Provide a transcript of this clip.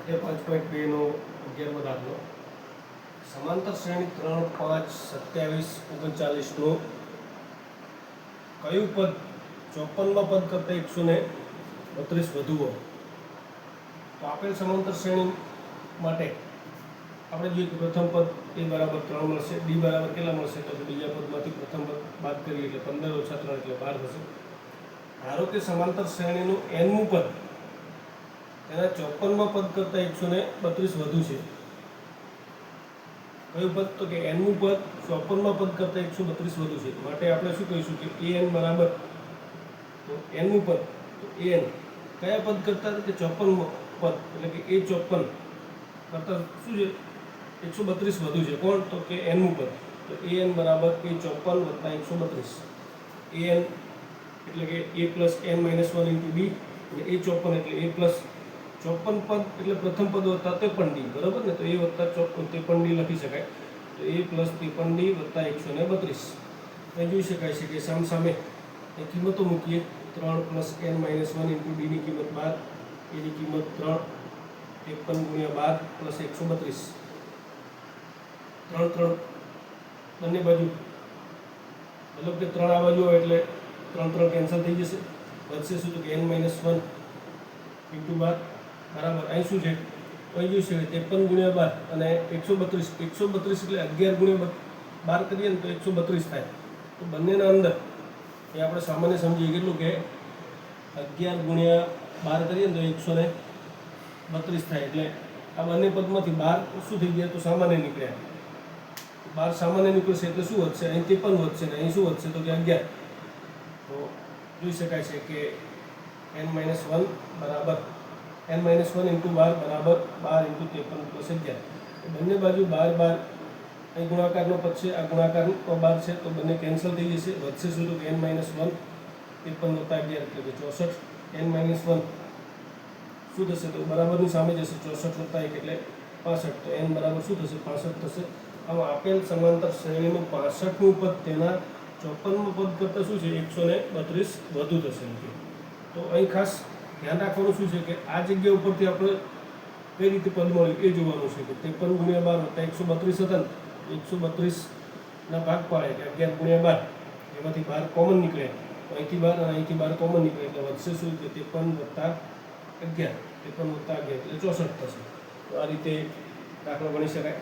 સ્વાધ્યાય 5.2 નો 11મો દાખલો સમાંતર શ્રેણી 3, 5, 27, 39 નું કયું પદ 54માં પદ કરતાં 132 વધુ હોય? તો આપેલ સમાંતર શ્રેણી માટે આપણે જોઈએ કે પ્રથમ પદ a બરાબર 3 મળશે, b બરાબર કેટલા મળશે? તો બીજા પદમાંથી પ્રથમ પદ બાદ કરીએ એટલે 15 ઓછા 3 એટલે 12 થશે. ધારો કે સમાંતર શ્રેણીનું nમું પદ તેના 54માં પદ કરતાં 132 વધુ છે. કયું પદ? તો કે nમું પદ 54માં પદ કરતાં 132 વધુ છે. માટે આપણે શું કહીશું કે an બરાબર તો nમું પદ તો an કયા પદ કરતાં? કે 54માં પદ એટલે કે a54 કરતાં શું છે? 132 વધુ છે. કોણ? તો કે nમું પદ. તો an બરાબર a54 વત્તા 132. an એટલે કે a plus n minus 1 into b અને a54 એટલે a પ્લસ 54 પદ એટલે પ્રથમ પદ વત્તા 53d, બરાબર ને? તો a વત્તા 53d લખી શકાય. તો a પ્લસ 53d વત્તા 132. અહીં જોઈ શકાય છે કે સામે એ કિંમતો મૂકીએ. 3 plus n minus 1 into d ની કિંમત 12, a ની કિંમત 3, 53 ગુણ્યા 12 પ્લસ 132. 3 બંને બાજુ મતલબ કે 3 આ બાજુ હોય એટલે 3 કેન્સલ થઈ જશે. વધશે શું? તો કે n માઇનસ 1 ઇન્ટુ 12 બરાબર અહીં શું છે? અહીં જોઈ છે 53 ગુણ્યા 12 અને 132. 132 એટલે 11 ગુણ્યા 12 કરીએ ને તો 132 થાય. તો બંનેના અંદર એ આપણે સામાન્ય સમજીએ કેટલું કે 11 ગુણ્યા 12 કરીએ ને તો 132 થાય. એટલે આ બંને પદમાંથી 12 શું થઈ ગયા? તો સામાન્ય નીકળ્યા. 12 સામાન્ય નીકળશે એટલે શું વધશે? અહીં 53 વધશે ને અહીં શું વધશે? તો કે 11. તો જોઈ શકાય છે કે n માઇનસ 1 બરાબર n માઇનસ 1 ઇન્ટુ 12 બરાબર 12 ઇન્ટુ 53 પ્લસ 11. બંને બાજુ 12 અહીં ગુણાકારનો પદ છે, આ ગુણાકારનો 12 છે, તો બંને કેન્સલ થઈ જશે. વધશે શું? તો કે n માઇનસ 1 53 વત્તા 11 એટલે કે 64. n માઇનસ 1 શું થશે? તો બરાબરની સામે જશે. 64 વત્તા 1 એટલે 65. તો n બરાબર શું થશે? 65 થશે. આમાં આપેલ સમાંતર શ્રેણીનું 65મું પદ તેના 54મું પદ કરતાં શું છે? 132 વધુ થશે. તો અહીં ખાસ ધ્યાન રાખવાનું શું છે કે આ જગ્યા ઉપરથી આપણે કઈ રીતે પદ મળ્યું એ જોવાનું છે. કે 53 ગુણ્યા 12 વત્તા 132 હતા ને 132ના ભાગ પાડે કે 11 ગુણ્યા 12 એમાંથી 12 કોમન નીકળે. તો અહીંથી 12 અને અહીંથી 12 કોમન નીકળે એટલે વધશે શું? કે 53 વત્તા 11 એટલે 64 થશે. તો આ રીતે દાખલો ગણી શકાય.